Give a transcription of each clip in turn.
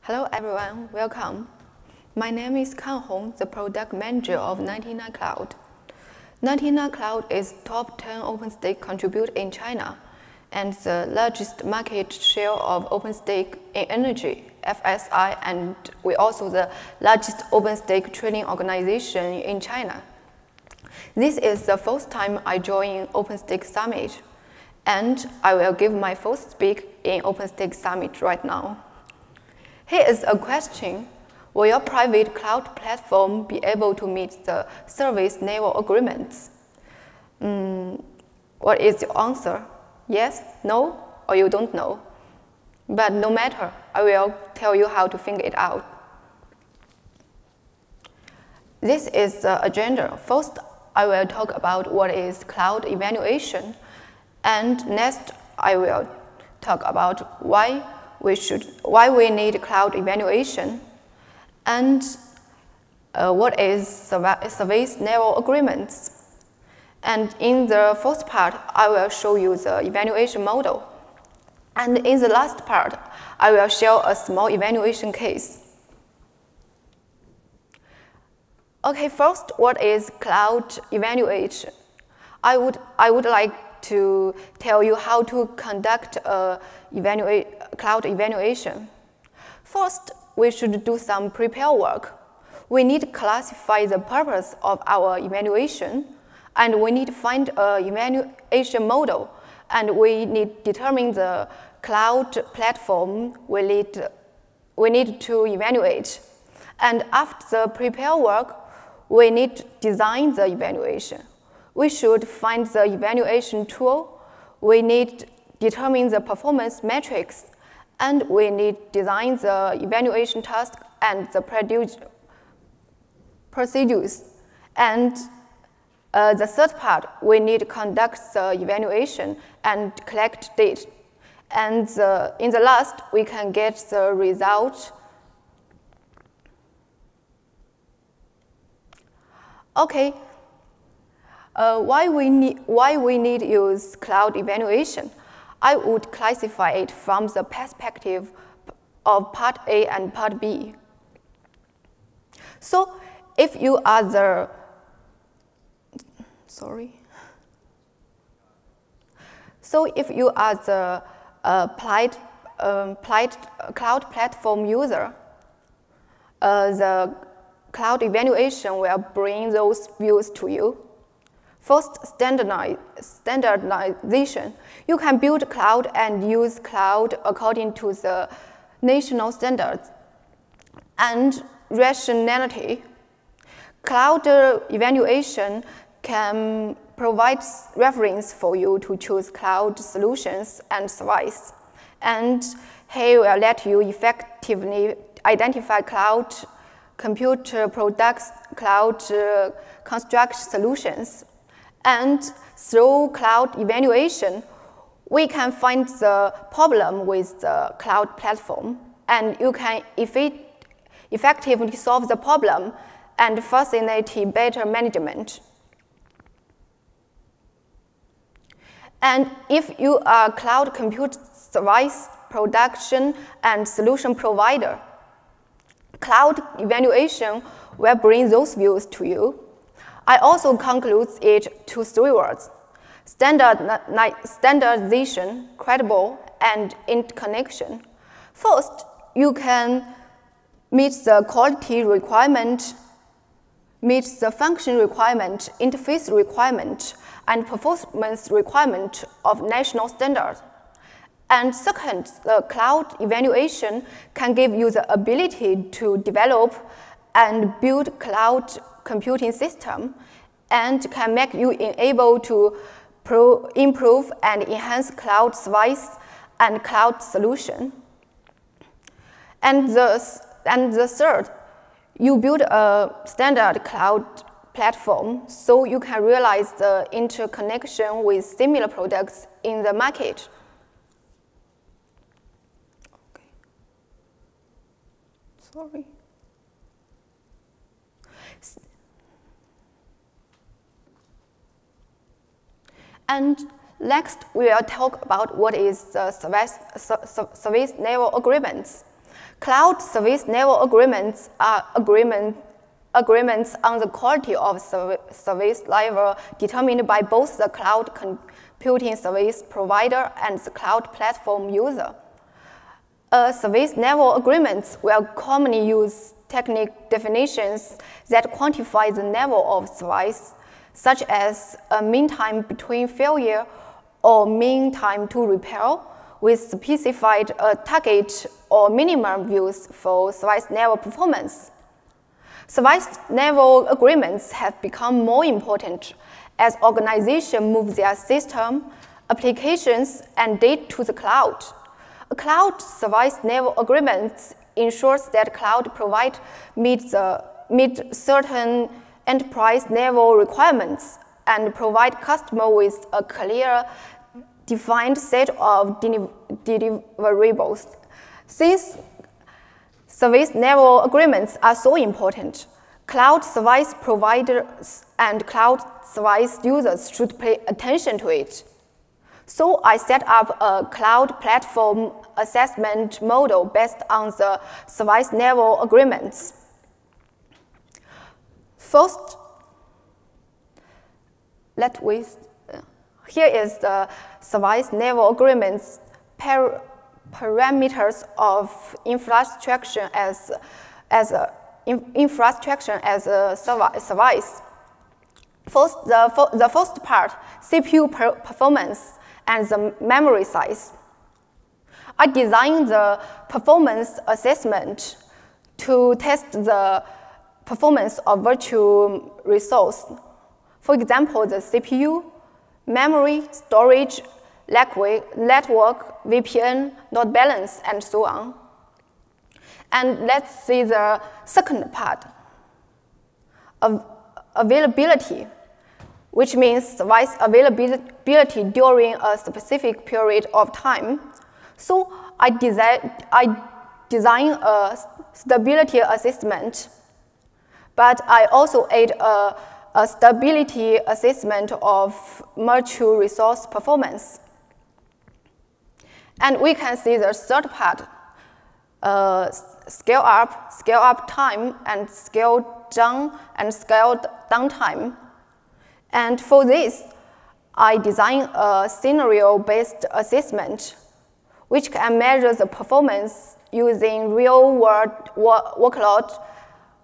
Hello everyone, welcome. My name is Kan Hong, the product manager of 99 Cloud. 99 Cloud is top 10 OpenStack contributor in China and the largest market share of OpenStack in energy, FSI, and we're also the largest OpenStack training organization in China. This is the first time I join OpenStack Summit, and I will give my first speak in OpenStack Summit right now. Here is a question. Will your private cloud platform be able to meet the service level agreements? What is the answer? Yes, no, or you don't know? But no matter, I will tell you how to figure it out. This is the agenda. First, I will talk about what is cloud evaluation, and next, I will talk about why we need cloud evaluation, and what is service level agreements. And in the first part, I will show you the evaluation model. And in the last part, I will share a small evaluation case. Okay, first, what is cloud evaluation? I would like to tell you how to conduct a cloud evaluation. First, we should do some prepare work. We need to classify the purpose of our evaluation, and we need to find an evaluation model, and we need to determine the cloud platform we need to evaluate. And after the prepare work, we need to design the evaluation. We should find the evaluation tool, we need to determine the performance metrics, and we need to design the evaluation task and the procedures. And the third part, we need to conduct the evaluation and collect data. And in the last, we can get the result. Okay. Why we need to use cloud evaluation? I would classify it from the perspective of part A and part B. So if you are the cloud platform user, the cloud evaluation will bring those views to you. First, standardization. You can build cloud and use cloud according to the national standards. And rationality. Cloud evaluation can provide reference for you to choose cloud solutions and service. And he will let you effectively identify cloud computer products, cloud construct solutions. And through cloud evaluation, we can find the problem with the cloud platform, and you can effectively solve the problem and facilitate better management. And if you are a cloud compute service production and solution provider, cloud evaluation will bring those views to you. I also conclude it to 3 words: standardization, credible, and interconnection. First, you can meet the quality requirement, meet the function requirement, interface requirement, and performance requirement of national standards. And second, the cloud evaluation can give you the ability to develop and build cloud computing system, and can make you able to improve and enhance cloud service and cloud solution. And the third, you build a standard cloud platform so you can realize the interconnection with similar products in the market. Okay. Sorry. And next, we will talk about what is the service level agreements. Cloud service level agreements are agreements on the quality of service level determined by both the cloud computing service provider and the cloud platform user. Service level agreements will commonly use technical definitions that quantify the level of service, such as a mean time between failure or mean time to repair, with specified target or minimum views for service level performance. Service level agreements have become more important as organizations move their system, applications, and data to the cloud. A cloud service level agreement ensures that cloud providers meet certain enterprise level requirements and provide customers with a clear, defined set of deliverables. Since service level agreements are so important, cloud service providers and cloud service users should pay attention to it. So I set up a cloud platform assessment model based on the service level agreements. First, here is the service level agreements parameters of infrastructure as a service. First, the first part, CPU performance and the memory size. I designed the performance assessment to test the performance of virtual resource. For example, the CPU, memory, storage, network, VPN, load balance, and so on. And let's see the second part, availability, which means service availability during a specific period of time. So I designed a stability assessment, but I also add a stability assessment of virtual resource performance. And we can see the third part, scale up time, and scale down, and scale down time. And for this, I designed a scenario-based assessment, which can measure the performance using real-world workload,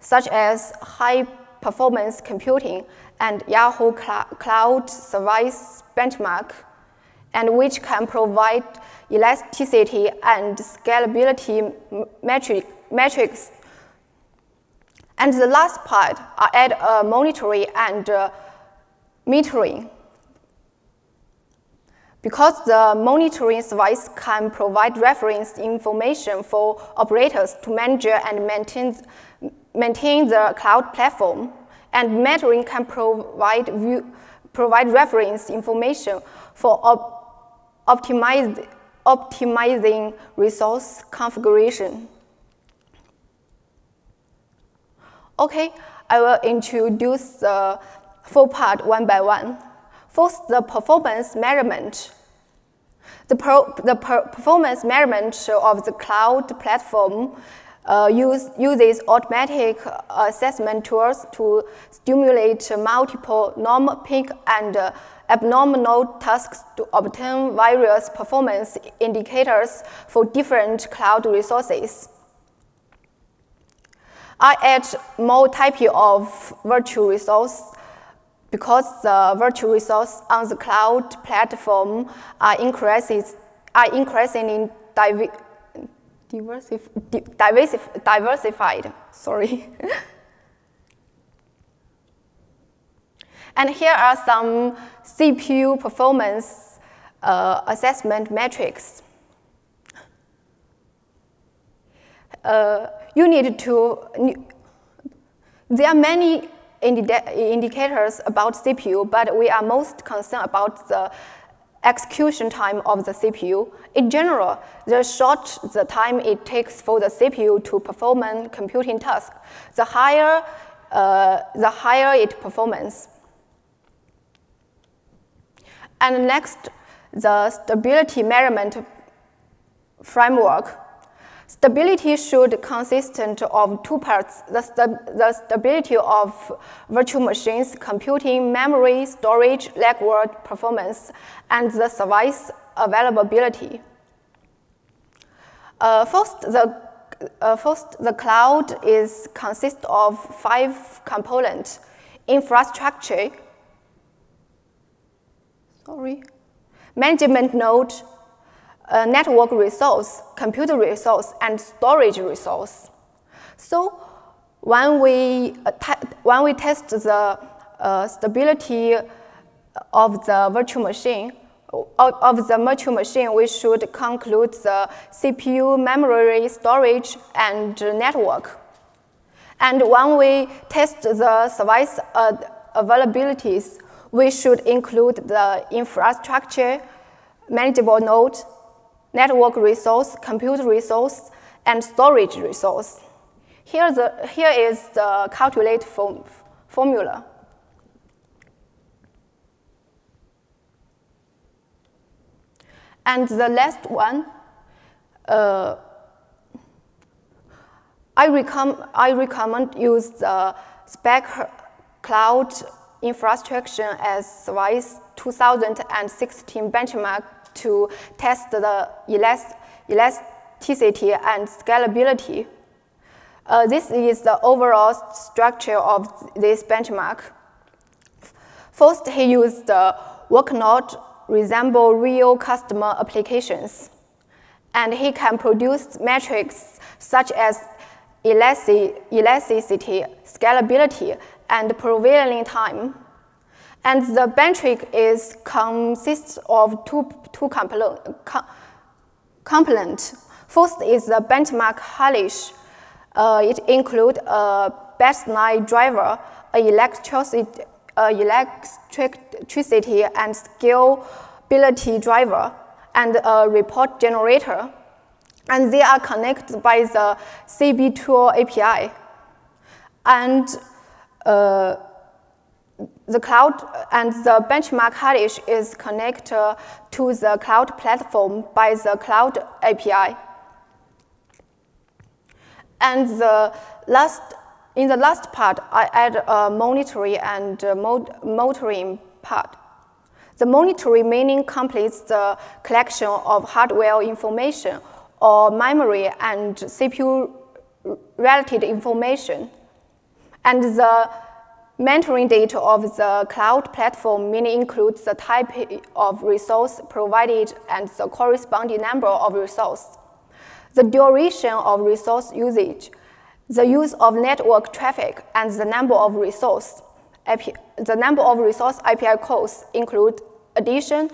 such as high-performance computing and Yahoo Cloud Service benchmark, and which can provide elasticity and scalability metrics. And the last part, I add monitoring and metering. Because the monitoring service can provide reference information for operators to manage and maintain the cloud platform, and metering can provide reference information for optimizing resource configuration. Okay, I will introduce the full part one by one. First, the performance measurement. The performance measurement of the cloud platform uses automatic assessment tools to stimulate multiple normal, peak, and abnormal tasks to obtain various performance indicators for different cloud resources. I add more type of virtual resource because the virtual resources on the cloud platform are increasingly diversified. Sorry. And here are some CPU performance assessment metrics. There are many indicators about CPU, but we are most concerned about the execution time of the CPU. In general, the short the time it takes for the CPU to perform a computing task, the higher its performance. And next, the stability measurement framework. Stability should consist of two parts: the stability of virtual machines, computing, memory, storage, legwork performance, and the service availability. First, the cloud consists of 5 components: infrastructure, management node, network resource, computer resource, and storage resource. So when we test the stability of the virtual machine, we should conclude the CPU, memory, storage, and network. And when we test the service availabilities, we should include the infrastructure, manageable node, network resource, computer resource, and storage resource. Here is the calculate formula. And the last one, I recommend use the spec cloud infrastructure as Service 2016 benchmark to test the elasticity and scalability. This is the overall structure of this benchmark. First, he used the workload resemble real customer applications, and he can produce metrics such as elasticity, scalability, and prevailing time. And the benchmark consists of two components. First is the benchmark hash. It includes a baseline driver, electricity and scalability driver, and a report generator. And they are connected by the CB tool API. And the cloud and the benchmark hash is connected to the cloud platform by the cloud API. And in the last part, I add a monitoring and monitoring part. The monitoring meaning completes the collection of hardware information or memory and CPU-related information. And the monitoring data of the cloud platform meaning includes the type of resource provided and the corresponding number of resources, the duration of resource usage, the use of network traffic, and the number of resource. The number of resource API calls include addition,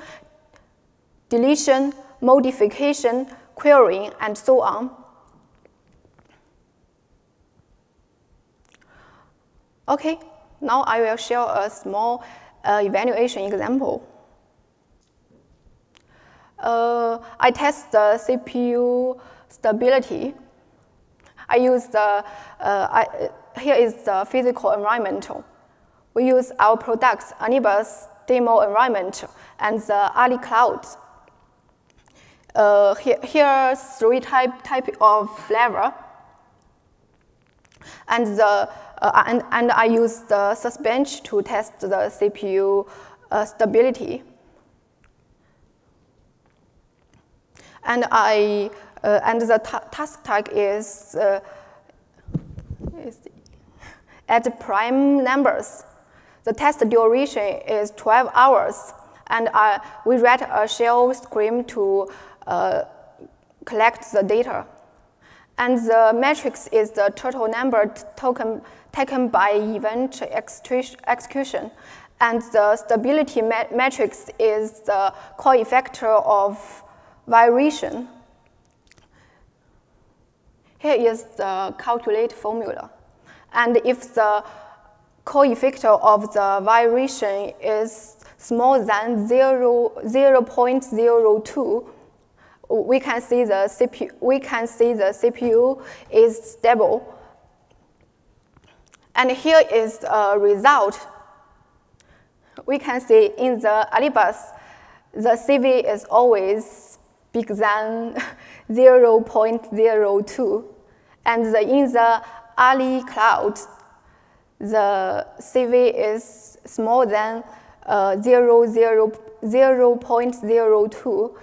deletion, modification, querying, and so on. Okay, now I will share a small evaluation example. I test the CPU stability. I use here is the physical environment. We use our products, Anibus demo environment, and the Ali Cloud. Here are 3 type of flavor. And I use the suspension to test the CPU stability. And the task type is at prime numbers. The test duration is 12 hours, and we write a shell script to collect the data. And the matrix is the total number taken by event execution. And the stability matrix is the coefficient of variation. Here is the calculate formula. And if the coefficient of the variation is smaller than 0.02, we can see the CPU is stable. And here is a result. We can see in the Alibus, the CV is always bigger than 0.02. And in the Ali cloud, the CV is smaller than 0.02.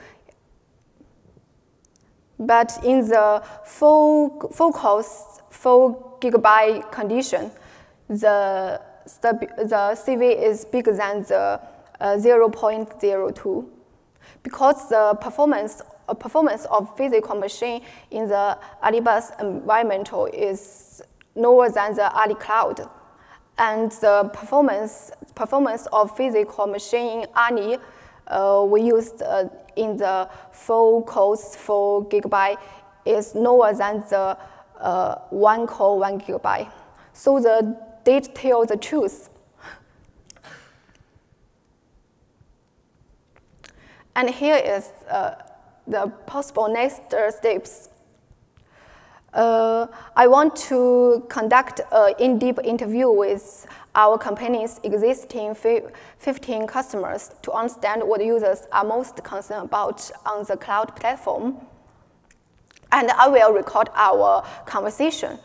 But in the full gigabyte condition, the CV is bigger than the 0.02. Because the performance of physical machine in the Alibus environment is lower than the Ali cloud. And the performance of physical machine in Ali we used in the full cost 4 gigabyte is lower than the 1 core 1 gigabyte. So the data tells the truth. And here is the possible next steps. I want to conduct an in-depth interview with our company's existing 15 customers to understand what users are most concerned about on the cloud platform. And I will record our conversation.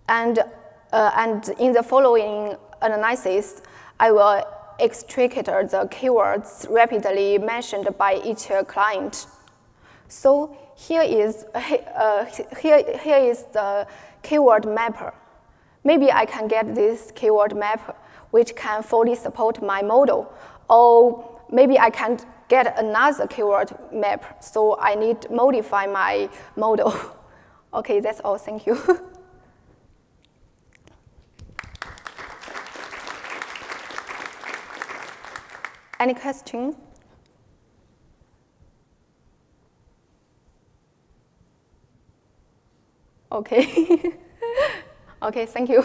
And in the following analysis, I will extract the keywords rapidly mentioned by each client. So here is the keyword mapper. Maybe I can get this keyword mapper, which can fully support my model. Or maybe I can get another keyword map, so I need to modify my model. Okay, that's all. Thank you. Any questions? Okay. Okay, thank you.